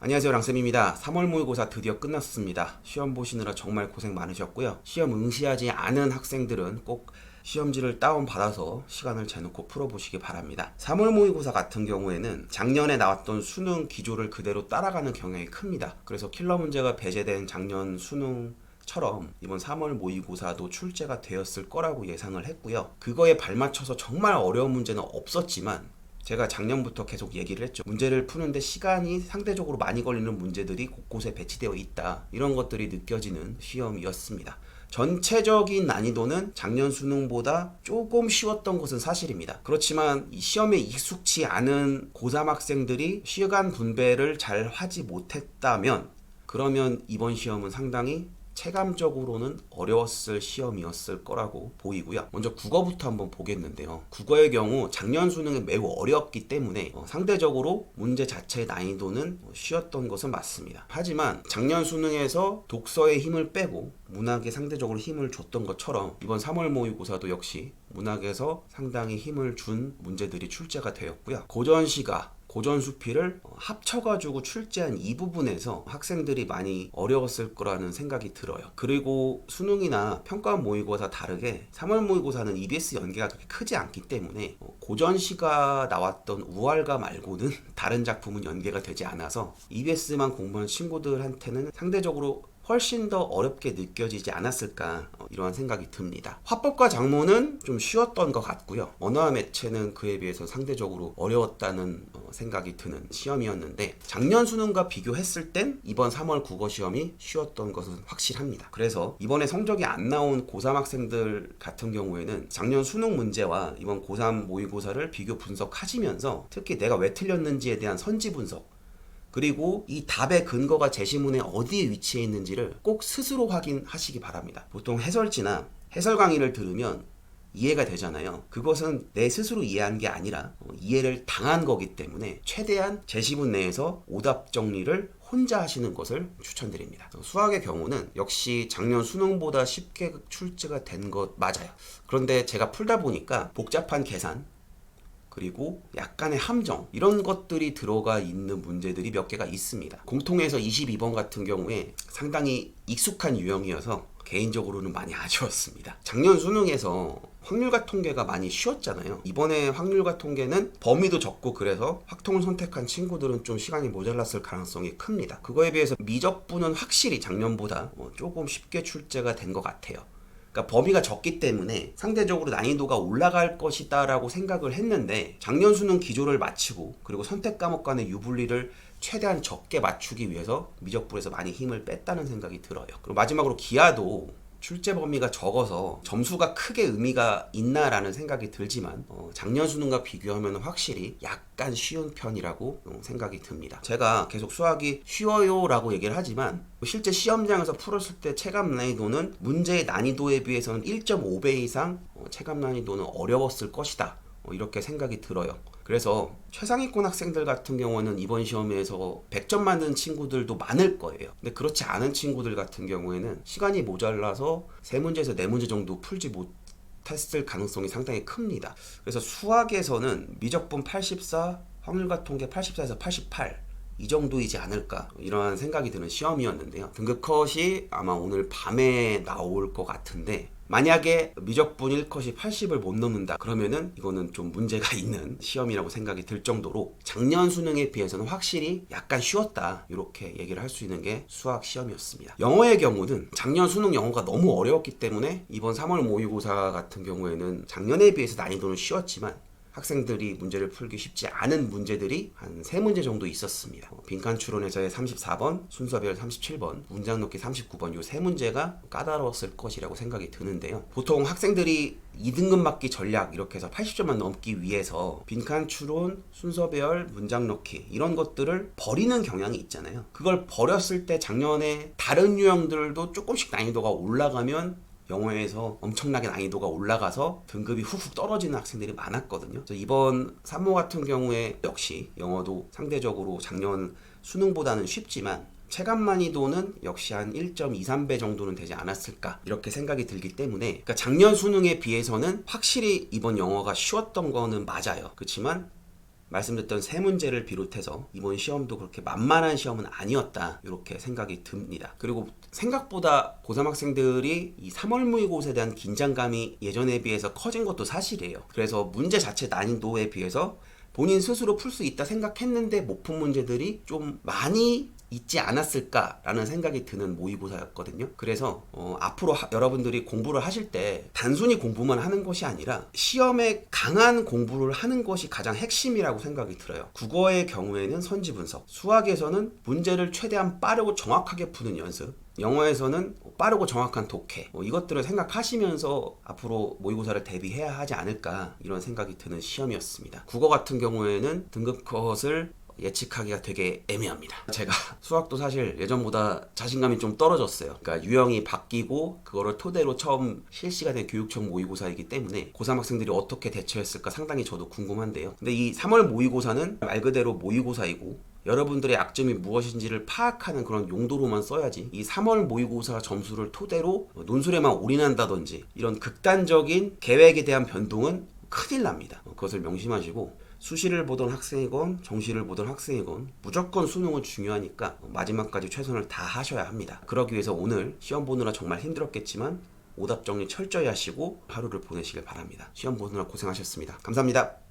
안녕하세요, 랑쌤입니다. 3월 모의고사 드디어 끝났습니다. 시험 보시느라 정말 고생 많으셨고요. 시험 응시하지 않은 학생들은 꼭 시험지를 다운받아서 시간을 재놓고 풀어보시기 바랍니다. 3월 모의고사 같은 경우에는 작년에 나왔던 수능 기조를 그대로 따라가는 경향이 큽니다. 그래서 킬러 문제가 배제된 작년 수능처럼 이번 3월 모의고사도 출제가 되었을 거라고 예상을 했고요. 그거에 발맞춰서 정말 어려운 문제는 없었지만 제가 작년부터 계속 얘기를 했죠. 문제를 푸는데 시간이 상대적으로 많이 걸리는 문제들이 곳곳에 배치되어 있다. 이런 것들이 느껴지는 시험이었습니다. 전체적인 난이도는 작년 수능보다 조금 쉬웠던 것은 사실입니다. 그렇지만 이 시험에 익숙치 않은 고3 학생들이 시간 분배를 잘 하지 못했다면 그러면 이번 시험은 상당히 체감적으로는 어려웠을 시험이었을 거라고 보이고요. 먼저 국어부터 한번 보겠는데요. 국어의 경우 작년 수능은 매우 어려웠기 때문에 상대적으로 문제 자체의 난이도는 쉬웠던 것은 맞습니다. 하지만 작년 수능에서 독서에 힘을 빼고 문학에 상대적으로 힘을 줬던 것처럼 이번 3월 모의고사도 역시 문학에서 상당히 힘을 준 문제들이 출제가 되었고요. 고전시가 고전수필을 합쳐가지고 출제한 이 부분에서 학생들이 많이 어려웠을 거라는 생각이 들어요. 그리고 수능이나 평가 모의고사 다르게 3월 모의고사는 EBS 연계가 그렇게 크지 않기 때문에 고전시가 나왔던 우알가 말고는 다른 작품은 연계가 되지 않아서 EBS만 공부한 친구들한테는 상대적으로 훨씬 더 어렵게 느껴지지 않았을까 이러한 생각이 듭니다. 화법과 작문은 좀 쉬웠던 것 같고요. 언어와 매체는 그에 비해서 상대적으로 어려웠다는 생각이 드는 시험이었는데 작년 수능과 비교했을 땐 이번 3월 국어 시험이 쉬웠던 것은 확실합니다. 그래서 이번에 성적이 안 나온 고3 학생들 같은 경우에는 작년 수능 문제와 이번 고3 모의고사를 비교 분석하시면서 특히 내가 왜 틀렸는지에 대한 선지 분석 그리고 이 답의 근거가 제시문에 어디에 위치해 있는지를 꼭 스스로 확인하시기 바랍니다. 보통 해설지나 해설 강의를 들으면 이해가 되잖아요. 그것은 내 스스로 이해한 게 아니라 이해를 당한 거기 때문에 최대한 제시문 내에서 오답 정리를 혼자 하시는 것을 추천드립니다. 수학의 경우는 역시 작년 수능보다 쉽게 출제가 된 것 맞아요. 그런데 제가 풀다 보니까 복잡한 계산 그리고 약간의 함정 이런 것들이 들어가 있는 문제들이 몇 개가 있습니다. 공통에서 22번 같은 경우에 상당히 익숙한 유형이어서 개인적으로는 많이 아쉬웠습니다. 작년 수능에서 확률과 통계가 많이 쉬웠잖아요. 이번에 확률과 통계는 범위도 적고 그래서 확통을 선택한 친구들은 좀 시간이 모자랐을 가능성이 큽니다. 그거에 비해서 미적분은 확실히 작년보다 조금 쉽게 출제가 된 것 같아요. 그러니까 범위가 적기 때문에 상대적으로 난이도가 올라갈 것이다 라고 생각을 했는데 작년 수능 기조를 맞추고 그리고 선택 과목 간의 유불리를 최대한 적게 맞추기 위해서 미적분에서 많이 힘을 뺐다는 생각이 들어요. 그리고 마지막으로 기하도 출제 범위가 적어서 점수가 크게 의미가 있나라는 생각이 들지만 작년 수능과 비교하면 확실히 약간 쉬운 편이라고 생각이 듭니다. 제가 계속 수학이 쉬워요 라고 얘기를 하지만 실제 시험장에서 풀었을 때 체감 난이도는 문제의 난이도에 비해서는 1.5배 이상 체감 난이도는 어려웠을 것이다 이렇게 생각이 들어요. 그래서 최상위권 학생들 같은 경우는 이번 시험에서 100점 맞는 친구들도 많을 거예요. 근데 그렇지 않은 친구들 같은 경우에는 시간이 모자라서 3문제에서 4문제 정도 풀지 못했을 가능성이 상당히 큽니다. 그래서 수학에서는 미적분 84, 확률과 통계 84에서 88 이 정도이지 않을까 이런 생각이 드는 시험이었는데요. 등급 컷이 아마 오늘 밤에 나올 것 같은데 만약에 미적분 1컷이 80을 못 넘는다 그러면은 이거는 좀 문제가 있는 시험이라고 생각이 들 정도로 작년 수능에 비해서는 확실히 약간 쉬웠다 이렇게 얘기를 할 수 있는 게 수학 시험이었습니다. 영어의 경우는 작년 수능 영어가 너무 어려웠기 때문에 이번 3월 모의고사 같은 경우에는 작년에 비해서 난이도는 쉬웠지만 학생들이 문제를 풀기 쉽지 않은 문제들이 한 3문제 정도 있었습니다. 빈칸 추론에서의 34번, 순서별 37번, 문장 넣기 39번 이 3문제가 까다로웠을 것이라고 생각이 드는데요. 보통 학생들이 2등급 맞기 전략 이렇게 해서 80점만 넘기 위해서 빈칸 추론, 순서별, 문장 넣기 이런 것들을 버리는 경향이 있잖아요. 그걸 버렸을 때 작년에 다른 유형들도 조금씩 난이도가 올라가면 영어에서 엄청나게 난이도가 올라가서 등급이 훅훅 떨어지는 학생들이 많았거든요. 그래서 이번 3모 같은 경우에 역시 영어도 상대적으로 작년 수능보다는 쉽지만 체감 난이도는 역시 한 1.23배 정도는 되지 않았을까 이렇게 생각이 들기 때문에 그러니까 작년 수능에 비해서는 확실히 이번 영어가 쉬웠던 거는 맞아요. 그렇지만 말씀드렸던 세 문제를 비롯해서 이번 시험도 그렇게 만만한 시험은 아니었다 이렇게 생각이 듭니다. 그리고 생각보다 고3 학생들이 이 3월 모의고사에 대한 긴장감이 예전에 비해서 커진 것도 사실이에요. 그래서 문제 자체 난이도에 비해서 본인 스스로 풀 수 있다 생각했는데 못 푼 문제들이 좀 많이 있지 않았을까라는 생각이 드는 모의고사였거든요. 그래서 앞으로 여러분들이 공부를 하실 때 단순히 공부만 하는 것이 아니라 시험에 강한 공부를 하는 것이 가장 핵심이라고 생각이 들어요. 국어의 경우에는 선지 분석, 수학에서는 문제를 최대한 빠르고 정확하게 푸는 연습, 영어에서는 빠르고 정확한 독해, 이것들을 생각하시면서 앞으로 모의고사를 대비해야 하지 않을까 이런 생각이 드는 시험이었습니다. 국어 같은 경우에는 등급 컷을 예측하기가 되게 애매합니다. 제가 수학도 사실 예전보다 자신감이 좀 떨어졌어요. 그러니까 유형이 바뀌고 그거를 토대로 처음 실시간의 교육청 모의고사이기 때문에 고3 학생들이 어떻게 대처했을까 상당히 저도 궁금한데요. 근데 이 3월 모의고사는 말 그대로 모의고사이고 여러분들의 약점이 무엇인지를 파악하는 그런 용도로만 써야지 이 3월 모의고사 점수를 토대로 논술에만 올인한다든지 이런 극단적인 계획에 대한 변동은 큰일 납니다. 그것을 명심하시고 수시를 보던 학생이건 정시를 보던 학생이건 무조건 수능은 중요하니까 마지막까지 최선을 다하셔야 합니다. 그러기 위해서 오늘 시험 보느라 정말 힘들었겠지만 오답 정리 철저히 하시고 하루를 보내시길 바랍니다. 시험 보느라 고생하셨습니다. 감사합니다.